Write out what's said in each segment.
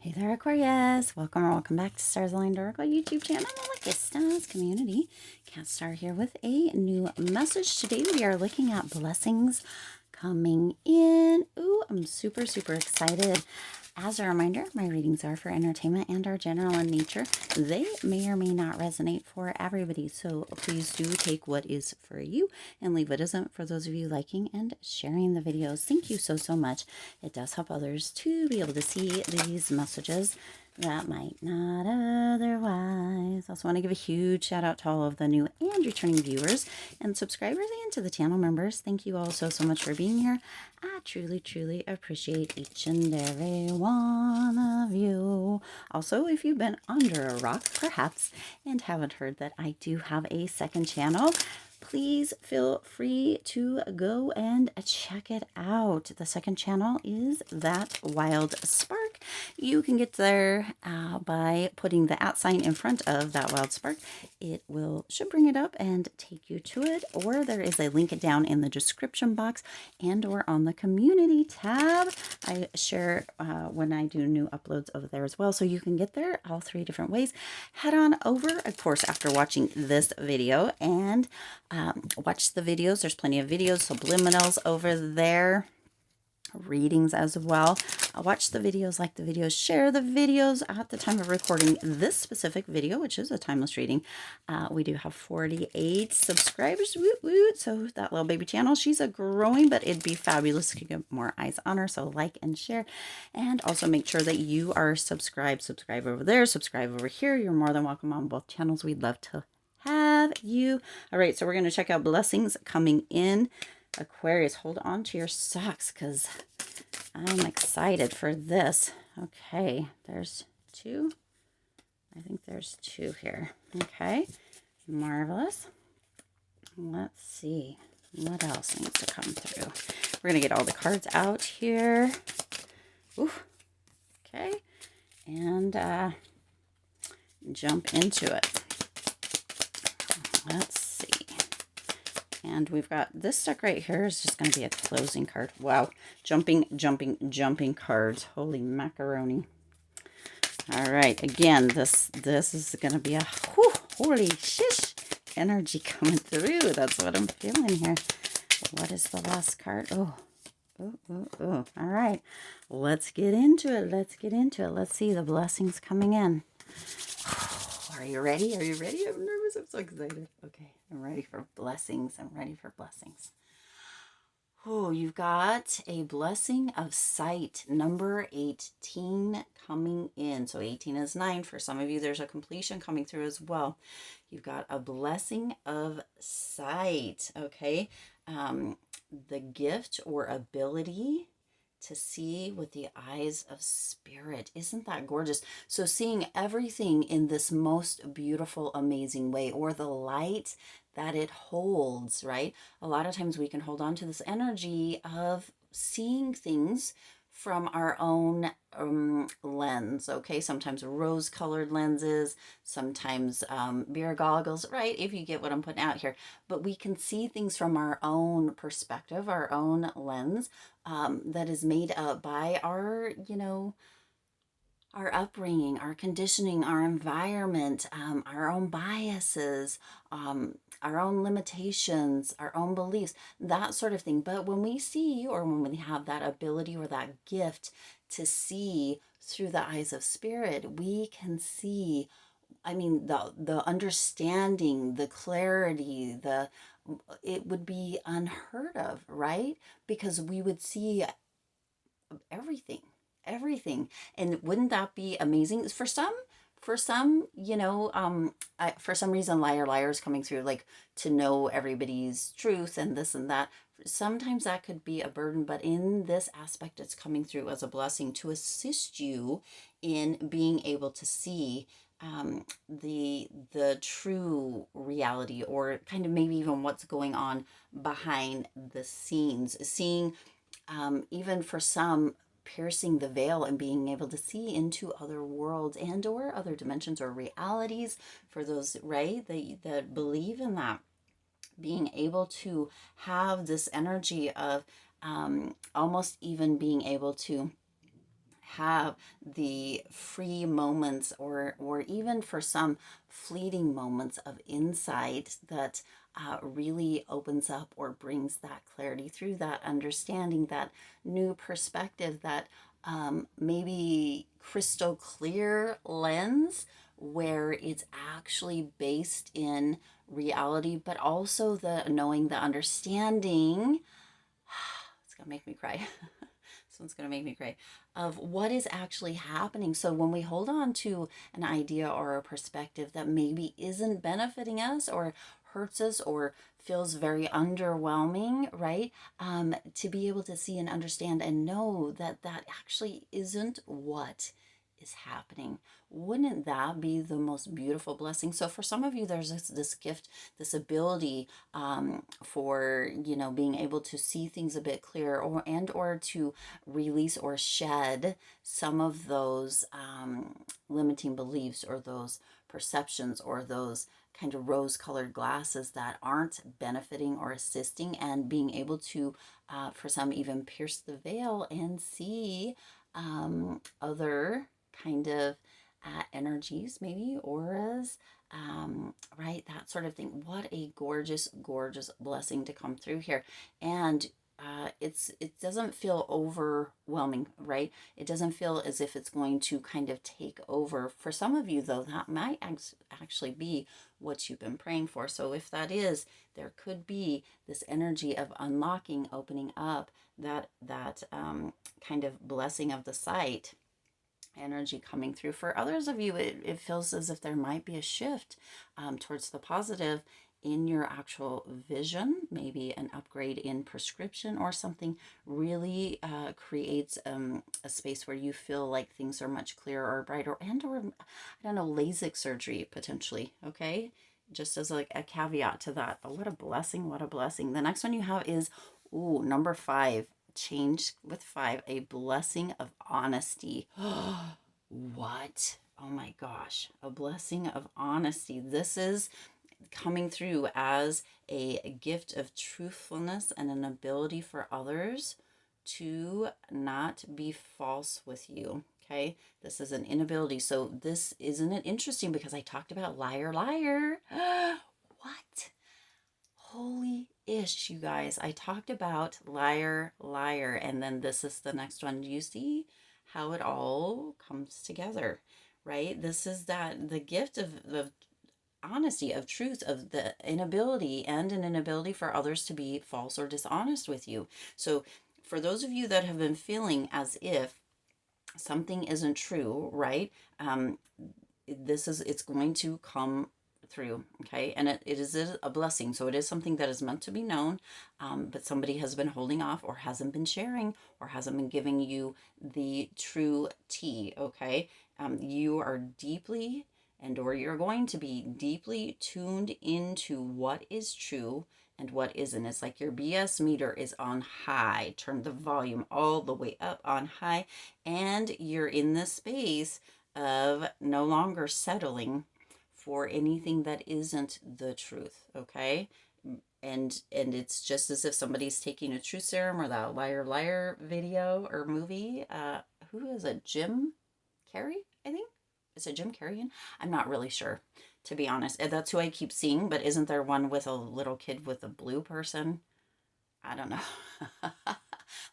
Hey there, Aquarius. Welcome or welcome back to Stars Aligned Oracle YouTube channel, the Luckystars community. Cat Star here with a new message. Today we are looking at blessings coming in. Ooh, I'm super excited. As a reminder, my readings are for entertainment and are general in nature. They may or may not resonate for everybody, so please do take what is for you and leave what isn't for those of you liking and sharing the videos. Thank you so much. It does help others to be able to see these messages that might not otherwise. Also want to give a huge shout out to all of the new and returning viewers and subscribers and to the channel members. Thank you all so much for being here. I truly appreciate each and every one of you. Also, if you've been under a rock perhaps and haven't heard that I do have a second channel, please feel free to go and check it out. The second channel is That Wild Spark. You can get there by putting the @ sign in front of That Wild Spark. It should bring it up and take you to it, or there is a link down in the description box and or on the community tab. I share when I do new uploads over there as well, so you can get there all 3 different ways. Head on over, of course, after watching this video, and watch the videos. There's plenty of videos, subliminals over there, readings as well. Watch the videos, like the videos, share the videos. At the time of recording this specific video, which is a timeless reading, we do have 48 subscribers. Woot. So that little baby channel, she's a growing, but it'd be fabulous to get more eyes on her. So like and share, and also make sure that you are subscribed. Subscribe over there, subscribe over here. You're more than welcome on both channels. We'd love to have you. All right, so we're going to check out blessings coming in. Aquarius, hold on to your socks because I'm excited for this. Okay, there's 2. I think there's 2 here. Okay, marvelous. Let's see what else needs to come through. We're going to get all the cards out here. Ooh, okay, and jump into it. Let's see. And we've got this stuck right here is just going to be a closing card. Wow. Jumping cards. Holy macaroni. All right. Again, this is going to be a holy shish energy coming through. That's what I'm feeling here. What is the last card? Oh. All right. Let's get into it. Let's see the blessings coming in. Are you ready? I'm nervous. I'm so excited. Okay, I'm ready for blessings. Oh, you've got a blessing of sight, number 18 coming in. So 18 is 9. For some of you, there's a completion coming through as well. You've got a blessing of sight, okay? The gift or ability to see with the eyes of spirit. Isn't that gorgeous? So seeing everything in this most beautiful, amazing way, or the light that it holds, right? A lot of times we can hold on to this energy of seeing things from our own lens, okay? Sometimes rose-colored lenses, sometimes beer goggles, right? If you get what I'm putting out here. But we can see things from our own perspective, our own lens, that is made up by our, our upbringing, our conditioning, our environment, our own biases, our own limitations, our own beliefs, that sort of thing. But when we see, or when we have that ability or that gift to see through the eyes of spirit, we can see, the understanding, the clarity, it would be unheard of, right? Because we would see everything. And wouldn't that be amazing? For some, for some reason, liar is coming through, like, to know everybody's truth and this and that. Sometimes that could be a burden, but in this aspect, it's coming through as a blessing to assist you in being able to see the true reality, or kind of maybe even what's going on behind the scenes. Seeing, even for some, piercing the veil and being able to see into other worlds and or other dimensions or realities, for those, right, that believe in that, being able to have this energy of almost even being able to have the free moments, or even for some fleeting moments of insight that really opens up or brings that clarity through that understanding, that new perspective, that maybe crystal clear lens where it's actually based in reality, but also the knowing, the understanding. It's gonna make me cry. This one's going to make me cry, of what is actually happening. So when we hold on to an idea or a perspective that maybe isn't benefiting us or hurts us or feels very underwhelming, right? To be able to see and understand and know that that actually isn't what is happening. Wouldn't that be the most beautiful blessing? So for some of you, there's this gift, this ability for, being able to see things a bit clearer, or to release or shed some of those limiting beliefs, or those perceptions, or those kind of rose-colored glasses that aren't benefiting or assisting, and being able to, for some, even pierce the veil and see other kind of energies, maybe auras, right? That sort of thing. What a gorgeous, gorgeous blessing to come through here. And it doesn't feel overwhelming, right? It doesn't feel as if it's going to kind of take over. For some of you, though, that might actually be what you've been praying for. So if that is, there could be this energy of unlocking, opening up, that kind of blessing of the sight energy coming through. For others of you, it feels as if there might be a shift towards the positive in your actual vision, maybe an upgrade in prescription, or something really creates a space where you feel like things are much clearer or brighter, or I don't know, LASIK surgery potentially, okay? Just as like a caveat to that. But what a blessing, what a blessing. The next one you have is, ooh, number 5. Change with 5, a blessing of honesty. What? Oh my gosh, a blessing of honesty. This is coming through as a gift of truthfulness and an ability for others to not be false with you. Okay, this is an inability. So this, isn't it interesting, because I talked about liar, liar. What? Holy ish, you guys. I talked about liar, liar, and then this is the next one. Do you see how it all comes together, right? This is the gift of honesty, of truth, of the inability, and an inability for others to be false or dishonest with you. So for those of you that have been feeling as if something isn't true, right? It's going to come through, okay? And it is a blessing. So it is something that is meant to be known, but somebody has been holding off, or hasn't been sharing, or hasn't been giving you the true tea, okay? You are deeply, or you're going to be deeply tuned into what is true and what isn't. It's like your BS meter is on high. Turn the volume all the way up on high, and you're in this space of no longer settling for anything that isn't the truth, okay? And it's just as if somebody's taking a truth serum, or that liar liar video or movie. Who is it? Jim Carrey, I think. Is it Jim Carrey? I'm not really sure, to be honest. That's who I keep seeing, but isn't there one with a little kid with a blue person? I don't know.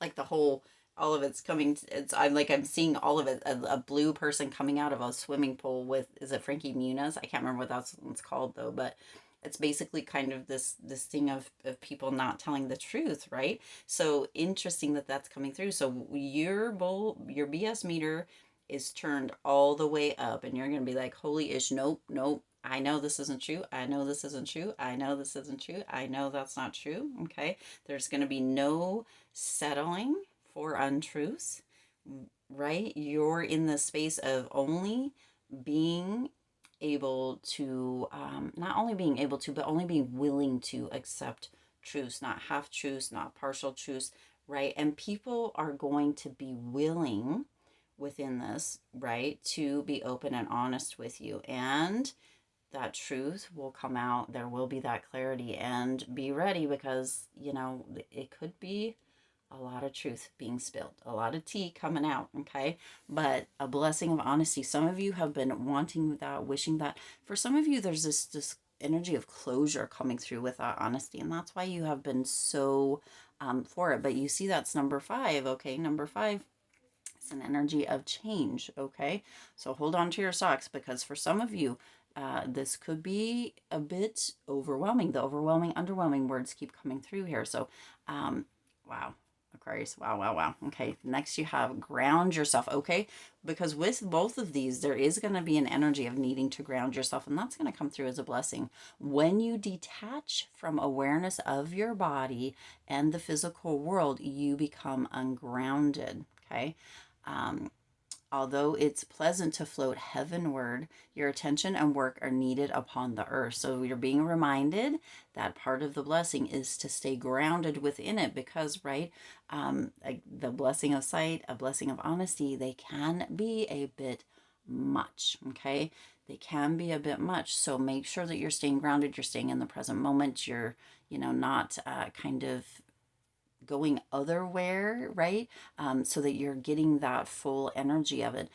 Like the whole, all of it's coming. I'm seeing all of it. A blue person coming out of a swimming pool with, is it Frankie Muniz? I can't remember what that's what's called though, but it's basically kind of this thing of people not telling the truth, right? So interesting that that's coming through. So your BS meter is turned all the way up, and you're gonna be like, holy ish, nope, nope. I know this isn't true. I know this isn't true. I know this isn't true. I know that's not true. Okay. There's going to be no settling for untruths, right? You're in the space of only being able to, not only being able to, but only being willing to accept truths, not half truths, not partial truths, right? And people are going to be willing within this, right, to be open and honest with you. And that truth will come out. There will be that clarity, and be ready, because it could be a lot of truth being spilled, a lot of tea coming out, okay? But a blessing of honesty. Some of you have been wanting that, wishing that. For some of you, there's this energy of closure coming through with that honesty, and that's why you have been so for it. But you see, that's number 5, okay? Number 5 is an energy of change, okay? So hold on to your socks, because for some of you, this could be a bit overwhelming. The overwhelming, underwhelming words keep coming through here. So, wow, Aquarius, wow, wow, wow. Okay, next you have ground yourself, okay? Because with both of these, there is going to be an energy of needing to ground yourself, and that's going to come through as a blessing. When you detach from awareness of your body and the physical world, you become ungrounded, okay? Um, Although it's pleasant to float heavenward, your attention and work are needed upon the earth. So you're being reminded that part of the blessing is to stay grounded within it, because, right, like the blessing of sight, a blessing of honesty, they can be a bit much, okay? They can be a bit much. So make sure that you're staying grounded, you're staying in the present moment, you're, not kind of going otherwhere, right? So that you're getting that full energy of it.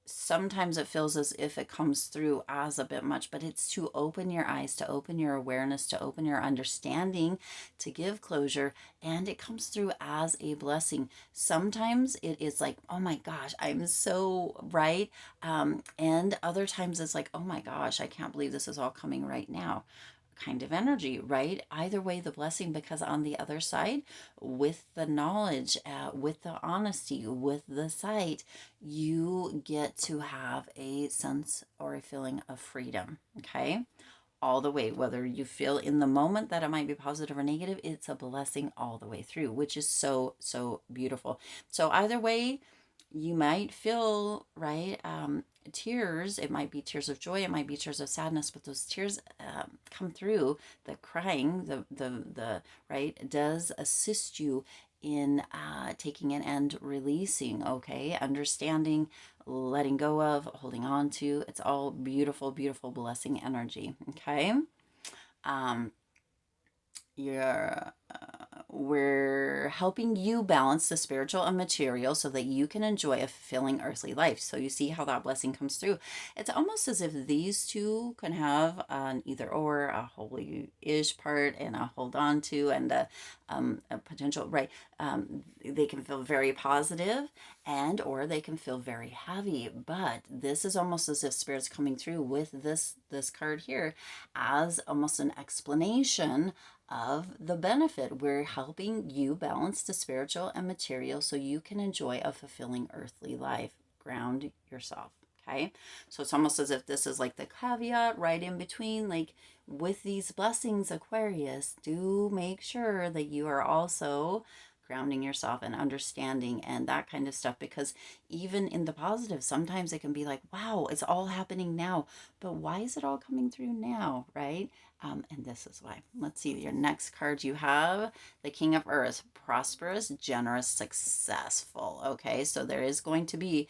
Sometimes it feels as if it comes through as a bit much, but it's to open your eyes, to open your awareness, to open your understanding, to give closure, and it comes through as a blessing. Sometimes it is like, oh my gosh, I'm so right. And other times it's like, oh my gosh, I can't believe this is all coming right now, kind of energy, right? Either way, the blessing, because on the other side, with the knowledge, with the honesty, with the sight, you get to have a sense or a feeling of freedom, okay? All the way, whether you feel in the moment that it might be positive or negative, it's a blessing all the way through, which is so, so beautiful. So either way, you might feel, right, tears. It might be tears of joy, it might be tears of sadness, but those tears come through. The crying, the right, does assist you in taking it and releasing, okay? Understanding, letting go of, holding on to. It's all beautiful, beautiful blessing energy, okay? um you're we're helping you balance the spiritual and material so that you can enjoy a fulfilling earthly life. So you see how that blessing comes through. It's almost as if these two can have an either or, a holy-ish part and a hold on to, and a potential, right? They can feel very positive, and or they can feel very heavy. But this is almost as if spirit's coming through with this card here as almost an explanation of the benefit. We're helping you balance the spiritual and material so you can enjoy a fulfilling earthly life. Ground yourself. Okay. So it's almost as if this is like the caveat right in between. Like, with these blessings, Aquarius, do make sure that you are also grounding yourself and understanding and that kind of stuff, because even in the positive, sometimes it can be like, wow, it's all happening now, but why is it all coming through now, right? And this is why. Let's see your next card. You have the King of Earth, prosperous, generous, successful. Okay, so there is going to be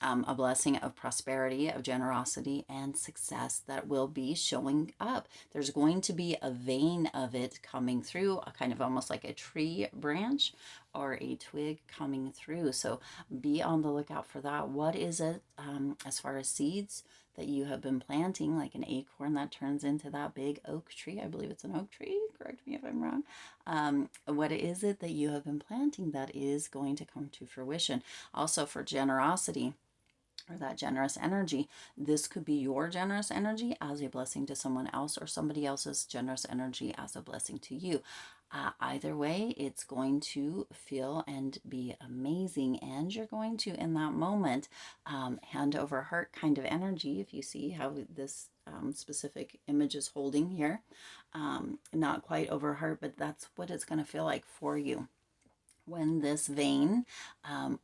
a blessing of prosperity, of generosity, and success that will be showing up. There's going to be a vein of it coming through, a kind of almost like a tree branch or a twig coming through. So be on the lookout for that. What is it as far as seeds that you have been planting, like an acorn that turns into that big oak tree? I believe it's an oak tree. Correct me if I'm wrong. What is it that you have been planting that is going to come to fruition? Also, for generosity, or that generous energy, this could be your generous energy as a blessing to someone else, or somebody else's generous energy as a blessing to you. Either way, it's going to feel and be amazing, and you're going to, in that moment, hand over heart kind of energy. If you see how this specific image is holding here, not quite over heart, but that's what it's going to feel like for you when this vein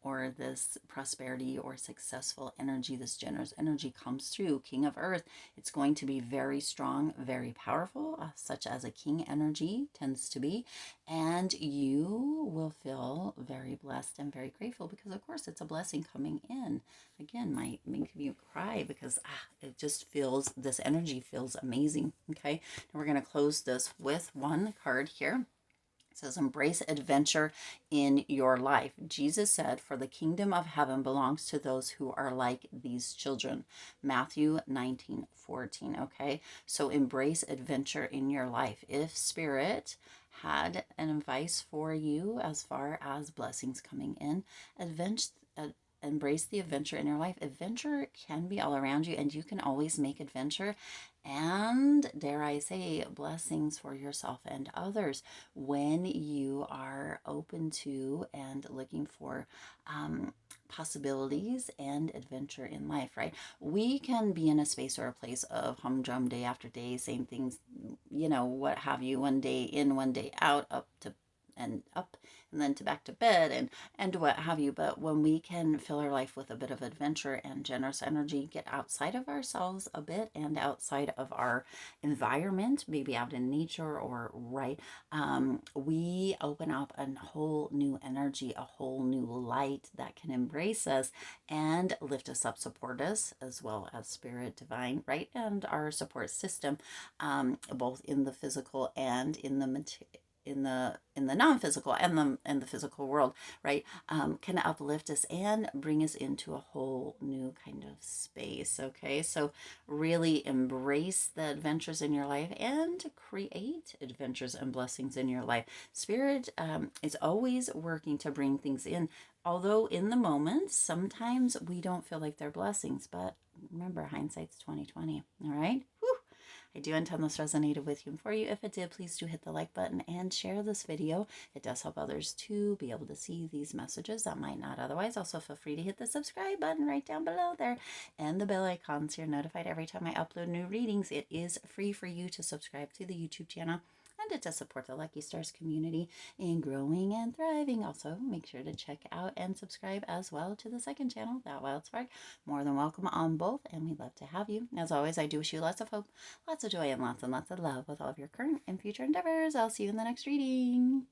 or this prosperity or successful energy, this generous energy comes through. King of Earth, it's going to be very strong, very powerful, such as a king energy tends to be. And you will feel very blessed and very grateful, because of course it's a blessing coming in. Again, might make you cry because it just feels, this energy feels amazing. Okay, now we're going to close this with one card here. It says, embrace adventure in your life. Jesus said, for the kingdom of heaven belongs to those who are like these children. Matthew 19:14. Okay, so embrace adventure in your life. If Spirit had an advice for you as far as blessings coming in, embrace the adventure in your life. Adventure can be all around you, and you can always make adventure and, dare I say, blessings for yourself and others when you are open to and looking for possibilities and adventure in life, right? We can be in a space or a place of humdrum day after day, same things, what have you, one day in, one day out, up and then to back to bed and what have you. But when we can fill our life with a bit of adventure and generous energy, get outside of ourselves a bit and outside of our environment, maybe out in nature or right, we open up a whole new energy, a whole new light that can embrace us and lift us up, support us, as well as spirit, divine, right, and our support system, both in the physical and in the in the non-physical and the physical world, right, can uplift us and bring us into a whole new kind of space. Okay, so really embrace the adventures in your life and create adventures and blessings in your life. Spirit is always working to bring things in, although in the moment sometimes we don't feel like they're blessings, but remember, hindsight's 2020. All right. Whew. I do intend this resonated with you and for you. If it did, please do hit the like button and share this video. It does help others to be able to see these messages that might not otherwise. Also, feel free to hit the subscribe button right down below there and the bell icon so you're notified every time I upload new readings. It is free for you to subscribe to the YouTube channel, and it does support the Lucky Stars community in growing and thriving. Also, make sure to check out and subscribe as well to the second channel, That Wild Spark. More than welcome on both, and we'd love to have you. As always, I do wish you lots of hope, lots of joy, and lots of love with all of your current and future endeavors. I'll see you in the next reading.